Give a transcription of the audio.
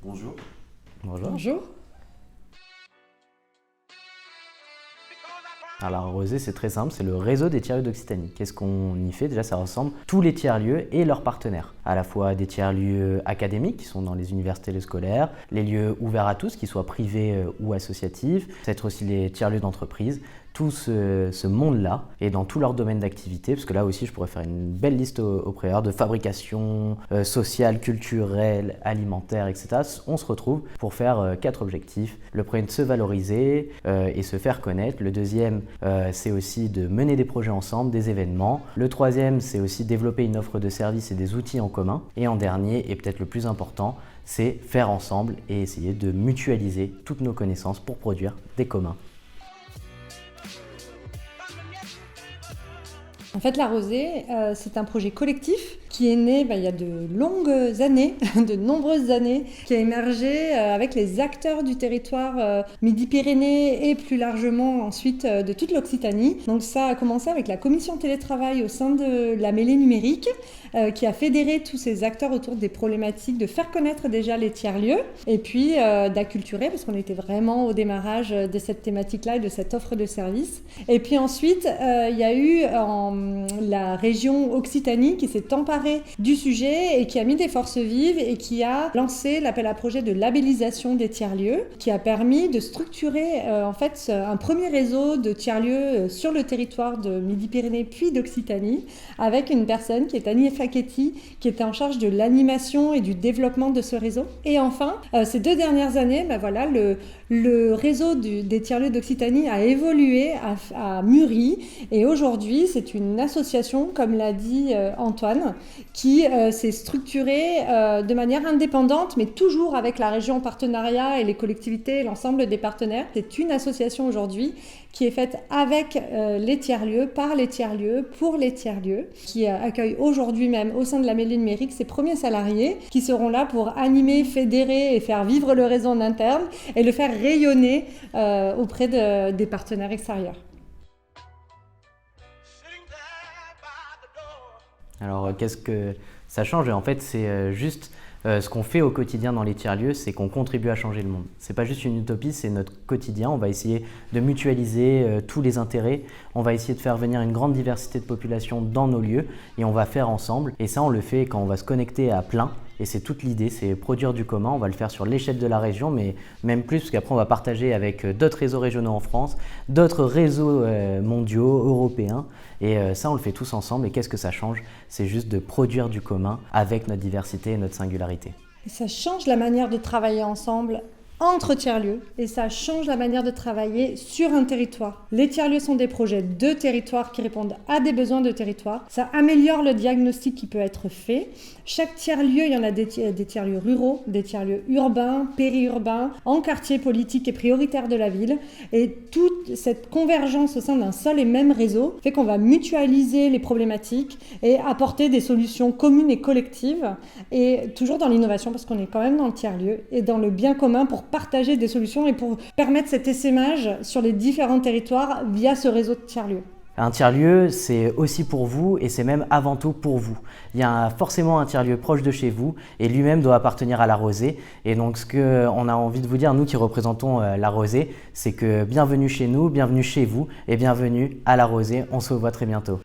Bonjour. Bonjour. Bonjour. Alors la Rosée, c'est très simple, c'est le réseau des tiers-lieux d'Occitanie. Qu'est-ce qu'on y fait? Déjà, ça rassemble tous les tiers-lieux et leurs partenaires. À la fois des tiers-lieux académiques qui sont dans les universités et les scolaires, les lieux ouverts à tous, qu'ils soient privés ou associatifs, peut-être aussi les tiers-lieux d'entreprise. Tout ce monde-là est dans tous leurs domaines d'activité, parce que là aussi je pourrais faire une belle liste au préalable de fabrication sociale, culturelle, alimentaire, etc. On se retrouve pour faire 4 objectifs. Le premier, de se valoriser et se faire connaître. Le deuxième, c'est aussi de mener des projets ensemble, des événements. Le troisième, c'est aussi développer une offre de services et des outils en commun. Et en dernier, et peut-être le plus important, c'est faire ensemble et essayer de mutualiser toutes nos connaissances pour produire des communs. En fait, la Rosée, c'est un projet collectif qui est né il y a de longues années, de nombreuses années, qui a émergé avec les acteurs du territoire Midi-Pyrénées et plus largement ensuite de toute l'Occitanie. Donc ça a commencé avec la commission télétravail au sein de la mêlée numérique qui a fédéré tous ces acteurs autour des problématiques de faire connaître déjà les tiers-lieux et puis d'acculturer parce qu'on était vraiment au démarrage de cette thématique-là et de cette offre de services. Et puis ensuite, il y a eu la région Occitanie qui s'est emparée du sujet et qui a mis des forces vives et qui a lancé l'appel à projet de labellisation des tiers-lieux qui a permis de structurer en fait un premier réseau de tiers-lieux sur le territoire de Midi-Pyrénées puis d'Occitanie avec une personne qui est Annie Facchetti qui était en charge de l'animation et du développement de ce réseau. Et enfin, ces 2 dernières années, le réseau des tiers-lieux d'Occitanie a évolué, a mûri et aujourd'hui c'est une association, comme l'a dit Antoine, qui s'est structurée de manière indépendante, mais toujours avec la région en partenariat et les collectivités et l'ensemble des partenaires. C'est une association aujourd'hui qui est faite avec les tiers-lieux, par les tiers-lieux, pour les tiers-lieux, qui accueille aujourd'hui même au sein de la mêlée numérique ses premiers salariés qui seront là pour animer, fédérer et faire vivre le réseau en interne et le faire rayonner auprès des partenaires extérieurs. Alors qu'est-ce que ça change? En fait, c'est juste ce qu'on fait au quotidien dans les tiers-lieux, c'est qu'on contribue à changer le monde. C'est pas juste une utopie, c'est notre quotidien. On va essayer de mutualiser tous les intérêts. On va essayer de faire venir une grande diversité de population dans nos lieux et on va faire ensemble. Et ça, on le fait quand on va se connecter à plein. Et c'est toute l'idée, c'est produire du commun. On va le faire sur l'échelle de la région, mais même plus, parce qu'après on va partager avec d'autres réseaux régionaux en France, d'autres réseaux mondiaux, européens. Et ça, on le fait tous ensemble. Et qu'est-ce que ça change? C'est juste de produire du commun avec notre diversité et notre singularité. Et ça change la manière de travailler ensemble entre tiers-lieux et ça change la manière de travailler sur un territoire. Les tiers-lieux sont des projets de territoire qui répondent à des besoins de territoire. Ça améliore le diagnostic qui peut être fait. Chaque tiers-lieu, il y en a des tiers-lieux ruraux, des tiers-lieux urbains, périurbains, en quartier politique et prioritaire de la ville. Et toute cette convergence au sein d'un seul et même réseau fait qu'on va mutualiser les problématiques et apporter des solutions communes et collectives. Et toujours dans l'innovation parce qu'on est quand même dans le tiers-lieu et dans le bien commun pour partager des solutions et pour permettre cet essaimage sur les différents territoires via ce réseau de tiers-lieux. Un tiers-lieu, c'est aussi pour vous et c'est même avant tout pour vous. Il y a forcément un tiers-lieu proche de chez vous et lui-même doit appartenir à la Rosée. Et donc ce qu'on a envie de vous dire, nous qui représentons la Rosée, c'est que bienvenue chez nous, bienvenue chez vous et bienvenue à la Rosée. On se revoit très bientôt.